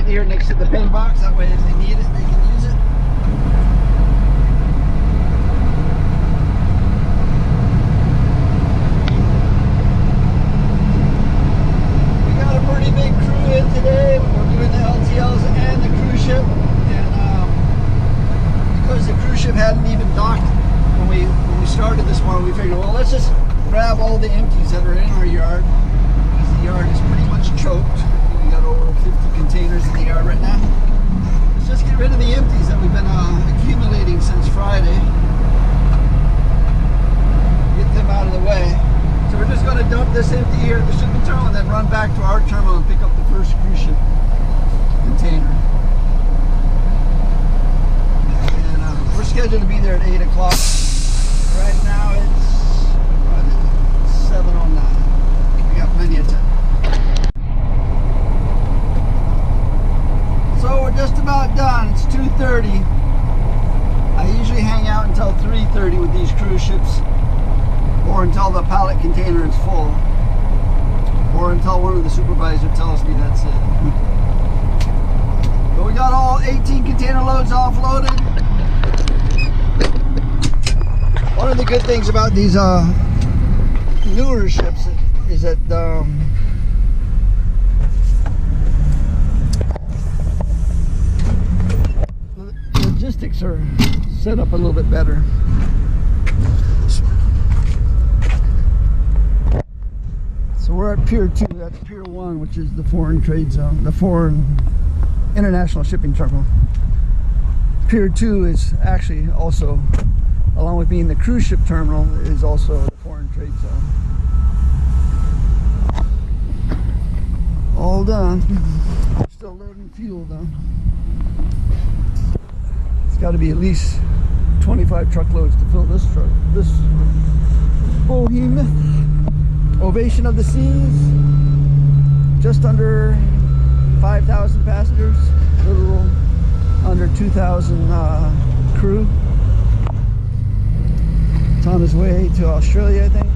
Here next to the pin box, that way if they need it, they can use it. We got a pretty big crew in today. We're doing the LTLs and the cruise ship, and because the cruise ship hadn't even docked when we started this morning, we figured, well, let's just grab all the empties that are in our yard, because the yard is pretty much choked. We got over 50 containers in the yard right now. Let's just get rid of the empties that we've been accumulating since Friday. Get them out of the way. So we're just going to dump this empty here at the shipping terminal and then run back to our terminal and pick up the first cruise ship container. And we're scheduled to be there at 8 o'clock. Right now it's 7:09. We got plenty of time. So we're just about done. It's 2:30. I usually hang out until 3:30 with these cruise ships, or until the pallet container is full, or until one of the supervisors tells me that's it. But we got all 18 container loads offloaded. One of the good things about these newer ships is that logistics are set up a little bit better. So we're at Pier 2, that's Pier 1, which is the foreign trade zone, the foreign international shipping terminal. Pier 2 is actually also, along with being the cruise ship terminal, is also the foreign trade zone. All done. Still loading fuel though. It's got to be at least 25 truckloads to fill this truck. This behemoth. Ovation of the Seas, just under 5,000 passengers, a little under 2,000 crew. It's on his way to Australia, I think.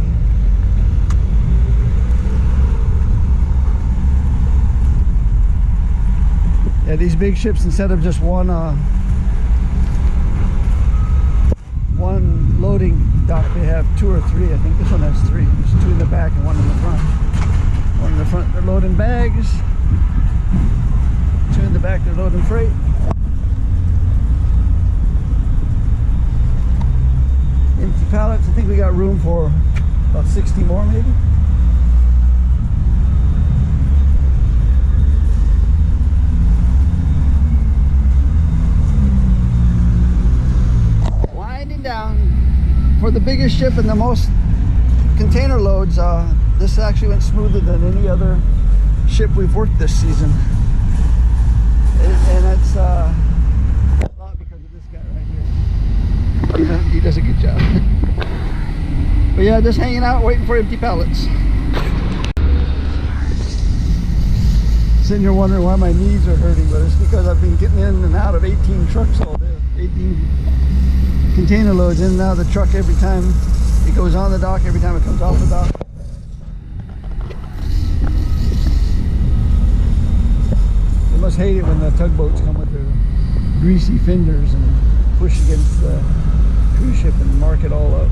Yeah, these big ships, instead of just one loading dock, they have 2 or 3. I think this one has 3. There's 2 in the back and 1 in the front. 1 in the front, they're loading bags. 2 in the back, they're loading freight. Empty pallets. I think we got room for about 60 more maybe. Winding down. For the biggest ship and the most container loads, this actually went smoother than any other ship we've worked this season. And that's a lot because of this guy right here. He does a good job. But yeah, just hanging out waiting for empty pallets. Sitting here wondering why my knees are hurting, but it's because I've been getting in and out of 18 trucks all day. 18 container loads in and out of the truck every time it goes on the dock, every time it comes off the dock. They must hate it when the tugboats come with their greasy fenders and push against the cruise ship and mark it all up.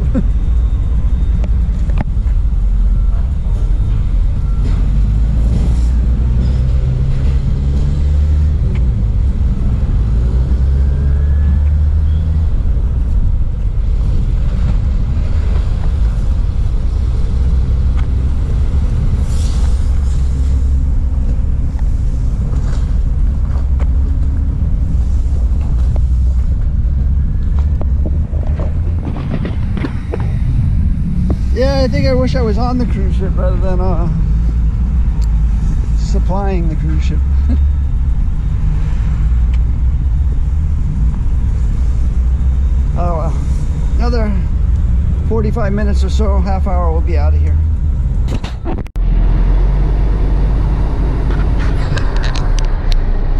Yeah, I think I wish I was on the cruise ship rather than supplying the cruise ship. Oh well, another 45 minutes or so, half hour, we'll be out of here.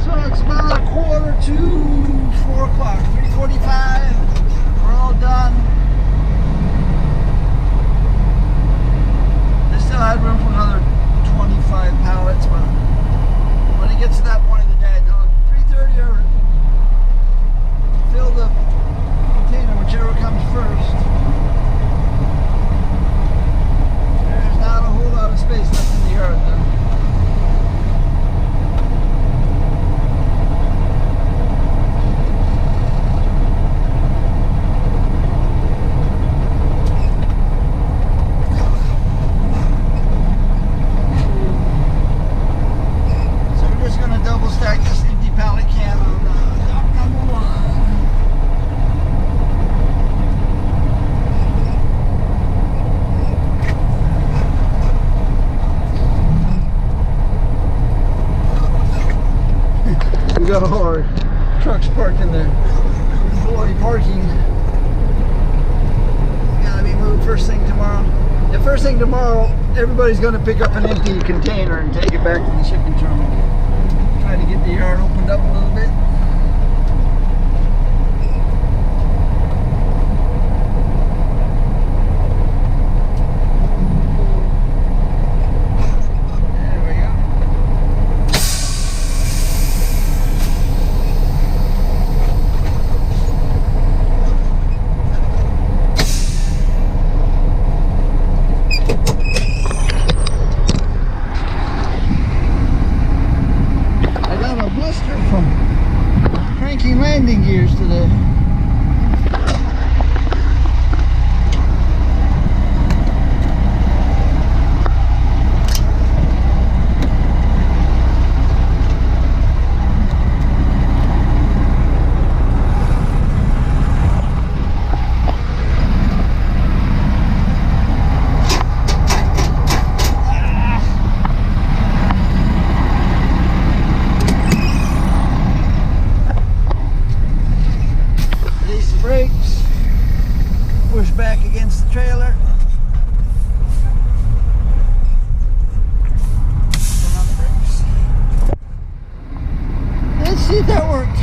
So it's about 3:45, 4 o'clock, 3:45, we're all done. Still had room for another 25 pallets, but when it gets to that point of the day, 3:30 or fill the container, whichever comes first. There's not a whole lot of space left in the yard though. Stack this empty pallet can on dock number 1. We got all our trucks parked in the employee parking. Gotta be moved first thing tomorrow. Yeah, first thing tomorrow, everybody's gonna pick up an empty container and take it back to the shipping terminal. Try to get the yard opened up a little bit. There we go. From cranking landing gears today. Brakes, push back against the trailer. Turn on the brakes. Let's see if that worked.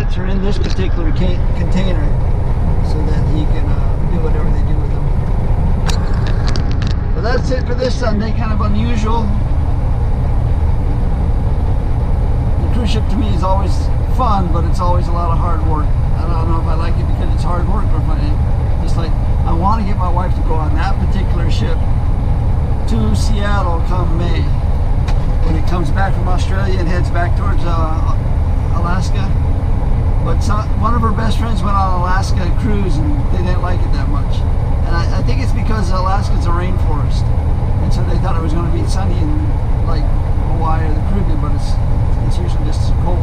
pilots are in this particular container so that he can do whatever they do with them. But that's it for this Sunday, kind of unusual. The cruise ship to me is always fun, but it's always a lot of hard work. I don't know if I like it because it's hard work or if I want to get my wife to go on that particular ship to Seattle come May. When it comes back from Australia and heads back towards Alaska. But one of her best friends went on an Alaska cruise and they didn't like it that much. And I think it's because Alaska's a rainforest. And so they thought it was going to be sunny in like Hawaii or the Caribbean, but it's usually just cold.